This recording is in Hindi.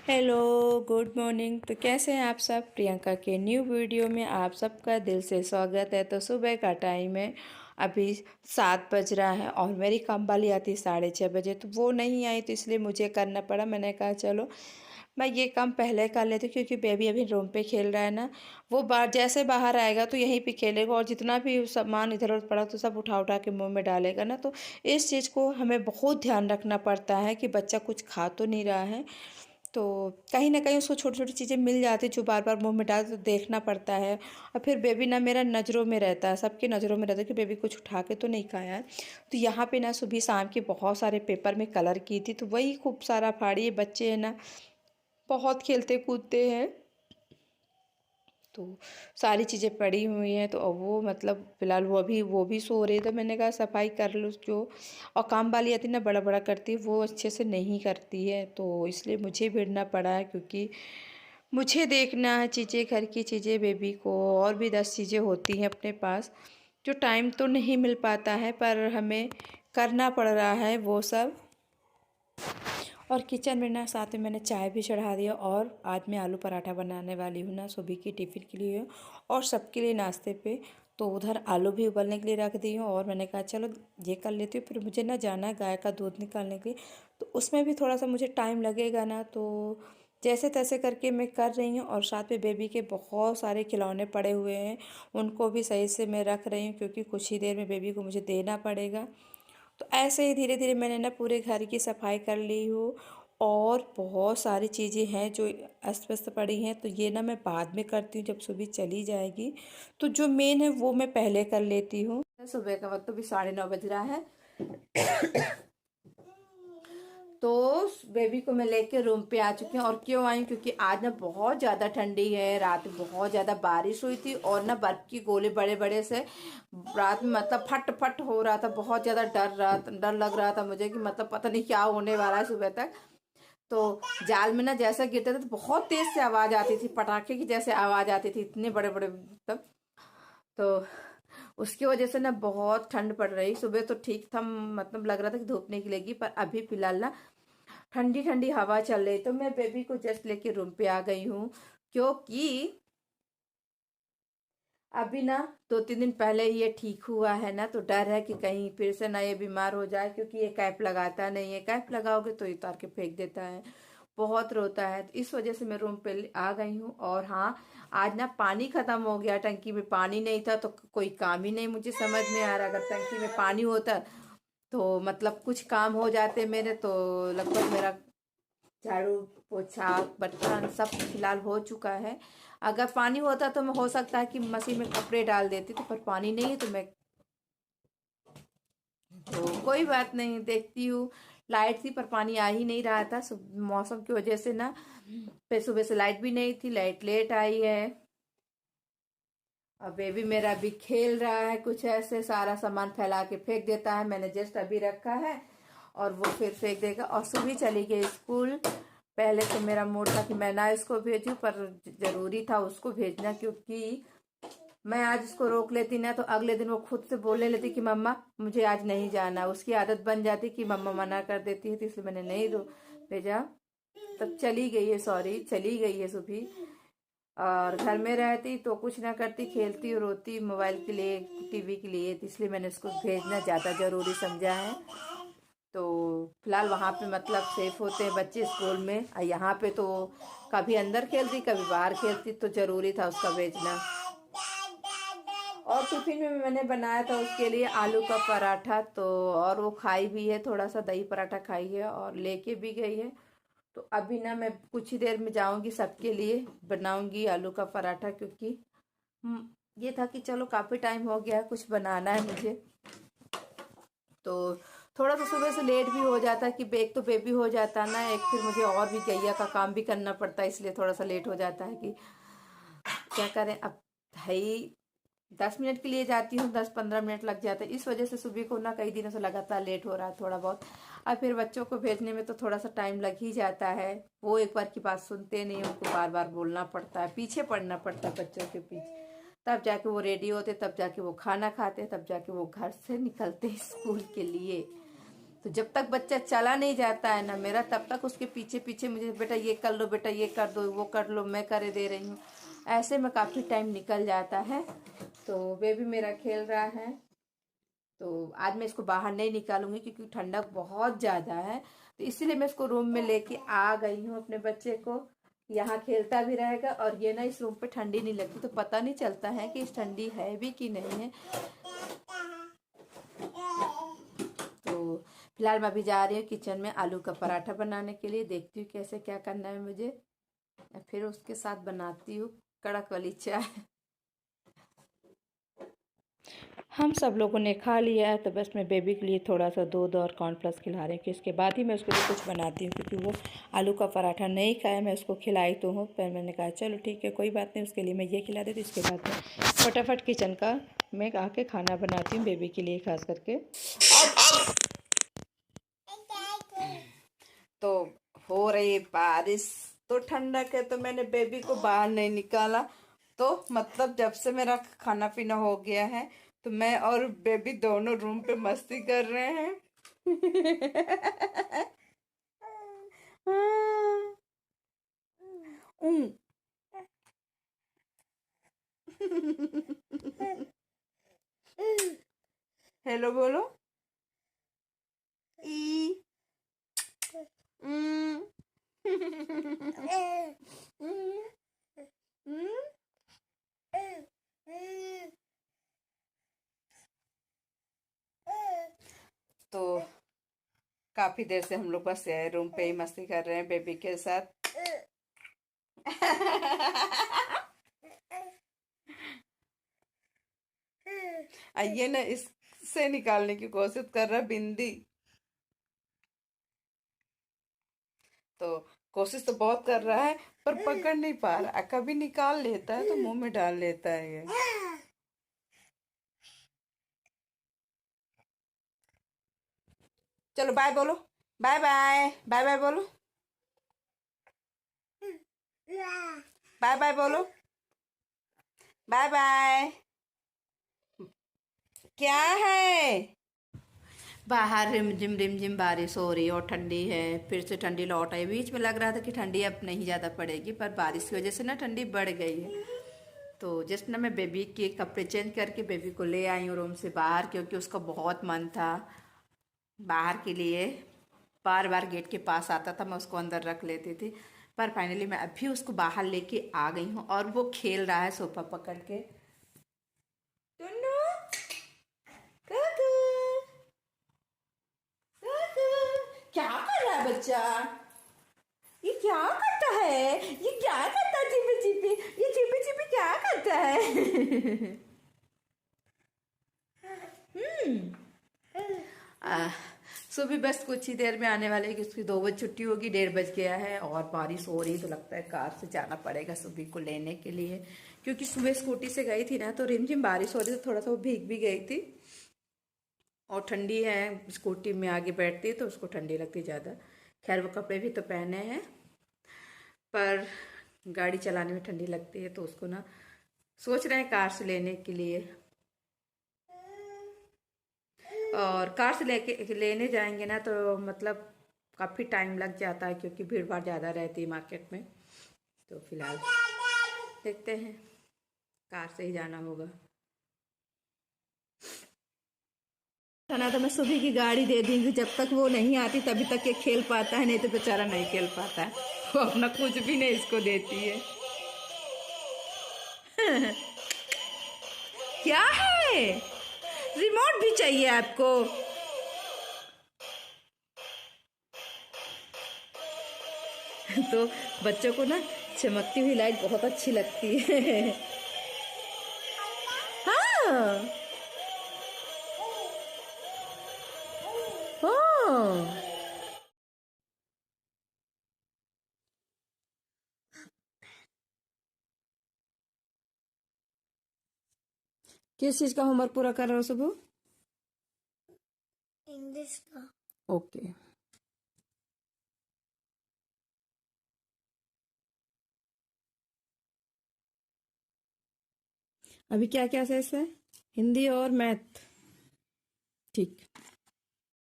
Hello, good morning. तो कैसे हैं आप सब? प्रियंका के न्यू वीडियो में आप सबका दिल से स्वागत है। तो सुबह का टाइम है, अभी 7 बज रहा है और मेरी काम वाली आती है 6:30 बजे। तो वो नहीं आई तो इसलिए मुझे करना पड़ा। मैंने कहा चलो मैं ये काम पहले कर लेती हूँ, क्योंकि बेबी अभी रूम पे खेल रहा है ना। वो बाहर जैसे बाहर आएगा तो यहीं पे खेलेगा और जितना भी सामान इधर उधर पड़ा तो सब उठा उठा के मुंह में डालेगा ना। तो इस चीज़ को हमें बहुत ध्यान रखना पड़ता है कि बच्चा कुछ खा तो नहीं रहा है। तो कहीं न कहीं उसको छोटी-छोटी चीज़ें मिल जाती जो बार-बार मुँह में डाल तो देखना पड़ता है। और फिर बेबी ना मेरा नज़रों में रहता है, सबकी नज़रों में रहता है कि बेबी कुछ उठा के तो नहीं खाया है। तो यहाँ पे ना सुबह शाम के बहुत सारे पेपर में कलर की थी, तो वही खूब सारा फाड़ी। ये बच्चे हैं ना, बहुत खेलते कूदते हैं, तो सारी चीज़ें पड़ी हुई हैं। तो अब वो मतलब फ़िलहाल वो भी सो रही है, तो मैंने कहा सफाई कर लो जो। और काम वाली आती है ना, बड़ा बड़ा करती है, वो अच्छे से नहीं करती है, तो इसलिए मुझे भिड़ना पड़ा है, क्योंकि मुझे देखना है चीज़ें, घर की चीज़ें, बेबी को, और भी 10 चीज़ें होती हैं अपने पास, जो टाइम तो नहीं मिल पाता है पर हमें करना पड़ रहा है वो सब। और किचन में ना साथ में मैंने चाय भी चढ़ा दिया। और आज मैं आलू पराठा बनाने वाली हूँ ना, सुबह की टिफ़िन के लिए और सबके लिए नाश्ते पे। तो उधर आलू भी उबलने के लिए रख दी हूँ और मैंने कहा चलो ये कर लेती हूँ। फिर मुझे ना जाना है गाय का दूध निकालने के लिए, तो उसमें भी थोड़ा सा मुझे टाइम लगेगा ना। तो जैसे तैसे करके मैं कर रही हूँ। और साथ में बेबी के बहुत सारे खिलौने पड़े हुए हैं, उनको भी सही से मैं रख रही हूँ, क्योंकि कुछ ही देर में बेबी को मुझे देना पड़ेगा। तो ऐसे ही धीरे धीरे मैंने ना पूरे घर की सफाई कर ली हूँ। और बहुत सारी चीज़ें हैं जो अस्त व्यस्त पड़ी हैं, तो ये ना मैं बाद में करती हूँ जब सुबह चली जाएगी। तो जो मेन है वो मैं पहले कर लेती हूँ। सुबह का वक्त तो भी 9:30 बज रहा है। तो बेबी को मैं लेके रूम पे आ चुकी हूँ। और क्यों आई? क्योंकि आज ना बहुत ज़्यादा ठंडी है, रात में बहुत ज़्यादा बारिश हुई थी और ना बर्फ की गोले बड़े बड़े से रात में मतलब फट फट हो रहा था। बहुत ज़्यादा डर लग रहा था मुझे कि मतलब पता नहीं क्या होने वाला है सुबह तक। तो जाल में ना जैसा गिरता था तो बहुत तेज से आवाज आती थी, पटाखे की जैसे आवाज आती थी, इतने बड़े बड़े मतलब। तो उसकी वजह से ना बहुत ठंड पड़ रही। सुबह तो ठीक था, मतलब लग रहा था कि धूप निकलेगी, पर अभी फिलहाल ना ठंडी ठंडी हवा चल रही। तो मैं बेबी को जस्ट लेके रूम पे आ गई हूँ, क्योंकि अभी ना 2-3 दिन पहले ही ये ठीक हुआ है ना, तो डर है कि कहीं फिर से ना ये बीमार हो जाए, क्योंकि ये कैप लगाता नहीं है। कैप लगाओगे तो उतार के फेंक देता है, बहुत रोता है। तो इस वजह से मैं रूम पे आ गई हूँ। और हाँ, आज ना पानी खत्म हो गया, टंकी में पानी नहीं था, तो कोई काम ही नहीं मुझे समझ में आ रहा। अगर टंकी में पानी होता तो मतलब कुछ काम हो जाते मेरे। तो लगभग मेरा झाड़ू पोछा बर्तन सब फिलहाल हो चुका है। अगर पानी होता तो मैं हो सकता है कि मशीन में कपड़े डाल देती, तो पर पानी नहीं है तो मैं, तो कोई बात नहीं, देखती हूँ। लाइट थी पर पानी आ ही नहीं रहा था मौसम की वजह से ना। फिर सुबह से लाइट भी नहीं थी, लाइट लेट आई है। अब बेबी मेरा अभी खेल रहा है, कुछ ऐसे सारा सामान फैला के फेंक देता है। मैंने जस्ट अभी रखा है और वो फिर फेंक देगा। और सुबह चली गई स्कूल। पहले तो मेरा मूड था कि मैं ना इसको भेजूं, पर जरूरी था उसको भेजना, क्योंकि मैं आज इसको रोक लेती ना तो अगले दिन वो खुद से बोलने लेती कि मम्मा मुझे आज नहीं जाना। उसकी आदत बन जाती कि मम्मा मना कर देती है, तो इसलिए मैंने नहीं भेजा। तब चली गई है, सॉरी चली गई है सुबह। और घर में रहती तो कुछ ना करती, खेलती और रोती मोबाइल के लिए, टीवी के लिए, तो इसलिए मैंने उसको भेजना ज़्यादा ज़रूरी समझा है। तो फिलहाल वहाँ पे मतलब सेफ होते हैं बच्चे स्कूल में, और यहाँ पे तो कभी अंदर खेलती कभी बाहर खेलती, तो ज़रूरी था उसका भेजना। और टिफिन में मैंने बनाया था उसके लिए आलू का पराठा, तो और वो खाई भी है, थोड़ा सा दही पराठा खाई है और लेके भी गई है। तो अभी ना मैं कुछ ही देर में जाऊंगी, सबके लिए बनाऊंगी आलू का पराठा, क्योंकि ये था कि चलो काफी टाइम हो गया है, कुछ बनाना है मुझे। तो थोड़ा सा सुबह से लेट भी हो जाता है कि एक तो बेबी हो जाता है ना, एक फिर मुझे और भी गैया का काम भी करना पड़ता है, इसलिए थोड़ा सा लेट हो जाता है कि क्या करें अब। भाई 10 मिनट के लिए जाती हूँ, 10-15 मिनट लग जाते हैं। इस वजह से सुबह को ना कई दिनों से लगातार लेट हो रहा है थोड़ा बहुत। और फिर बच्चों को भेजने में तो थोड़ा सा टाइम लग ही जाता है। वो एक बार की बात सुनते नहीं, उनको बार बार बोलना पड़ता है, पीछे पड़ना पड़ता है बच्चों के पीछे। तब जाके वो रेडी होते, तब जाके वो खाना खाते, तब जाके वो घर से निकलते स्कूल के लिए। तो जब तक बच्चा चला नहीं जाता है ना मेरा, तब तक उसके पीछे पीछे मुझे बेटा ये कर लो, बेटा ये कर दो, वो कर लो, मैं करे दे रही हूँ, ऐसे में काफ़ी टाइम निकल जाता है। तो बेबी मेरा खेल रहा है। तो आज मैं इसको बाहर नहीं निकालूंगी क्योंकि ठंडक बहुत ज़्यादा है, तो इसीलिए मैं इसको रूम में लेके आ गई हूँ अपने बच्चे को। यहाँ खेलता भी रहेगा और ये ना इस रूम पे ठंडी नहीं लगती, तो पता नहीं चलता है कि इस ठंडी है भी कि नहीं है। तो फिलहाल मैं अभी जा रही हूँ किचन में आलू का पराठा बनाने के लिए, देखती हूँ कैसे क्या करना है मुझे, फिर उसके साथ बनाती हूँ कड़क वाली चाय। हम सब लोगों ने खा लिया है, तो बस मैं बेबी के लिए थोड़ा सा दूध और कॉर्नफ्लेक्स खिला रही हूँ कि उसके बाद ही मैं उसके लिए कुछ बनाती हूँ, क्योंकि वो आलू का पराठा नहीं खाया। मैं उसको खिलाई तो हूँ, पर मैंने कहा चलो ठीक है कोई बात नहीं, उसके लिए मैं ये खिला देती, इसके बाद मैं फटाफट किचन का मैं आके खाना बनाती हूँ बेबी के लिए खास करके। तो हो रही बारिश, तो ठंडक है, तो मैंने बेबी को बाहर नहीं निकाला। तो मतलब जब से मेरा खाना पीना हो गया है, तो मैं और बेबी दोनों रूम पे मस्ती कर रहे हैं। हेलो बोलो। ई तो काफी देर से हम लोग बस रूम पे ही मस्ती कर रहे हैं बेबी के साथ। आइए ना, इससे निकालने की कोशिश कर रहा बिंदी। तो कोशिश तो बहुत कर रहा है पर पकड़ नहीं पा रहा, कभी निकाल लेता है तो मुंह में डाल लेता है ये। चलो बाय बोलो, बाय बाय, बाय बाय बोलो, बाय बाय बोलो, बाय बाय। क्या है? बाहर रिम झिम बारिश हो रही है और ठंडी है, फिर से ठंडी लौट आई। बीच में लग रहा था कि ठंडी अब नहीं ज़्यादा पड़ेगी, पर बारिश की वजह से ना ठंडी बढ़ गई है। तो जस्ट ना मैं बेबी के कपड़े चेंज करके बेबी को ले आई हूँ रूम से बाहर, क्योंकि उसका बहुत मन था बाहर के लिए। बार बार गेट के पास आता था, मैं उसको अंदर रख लेती थी, पर फाइनली मैं अभी उसको बाहर लेके आ गई हूँ और वो खेल रहा है सोफा पकड़ के। क्या कर रहा है बच्चा? ये क्या करता है? ये क्या करता है? चिपी चिपी, ये चिपी चिपी क्या करता है? आ, सुबह बस कुछ ही देर में आने वाले, कि उसकी 2 बजे छुट्टी होगी, 1:30 बज गया है और बारिश हो रही, तो लगता है कार से जाना पड़ेगा सुबह को लेने के लिए, क्योंकि सुबह स्कूटी से गई थी ना, तो रिमझिम बारिश हो रही, तो थोड़ा सा वो भीग भी गई थी और ठंडी है, स्कूटी में आगे बैठती है तो उसको ठंडी लगती ज़्यादा। खैर वो कपड़े भी तो पहने हैं, पर गाड़ी चलाने में ठंडी लगती है, तो उसको ना सोच रहे हैं कार से लेने के लिए। और कार से लेके लेने जाएंगे ना, तो मतलब काफ़ी टाइम लग जाता है, क्योंकि भीड़ भाड़ ज़्यादा रहती है मार्केट में। तो फिलहाल देखते हैं, कार से ही जाना होगा। ना तो मैं सुबह की गाड़ी दे दूंगी, जब तक वो नहीं आती तभी तक ये खेल पाता है, नहीं तो बेचारा नहीं खेल पाता है। वो अपना कुछ भी नहीं इसको देती है। क्या है? रिमोट भी चाहिए आपको? तो बच्चों को ना चमकती हुई लाइट बहुत अच्छी लगती है। हाँ। हाँ। किस चीज का होमवर्क पूरा कर रहे हो सब? इंग्लिश का। ओके। अभी क्या क्या शेष है? हिंदी और मैथ। ठीक।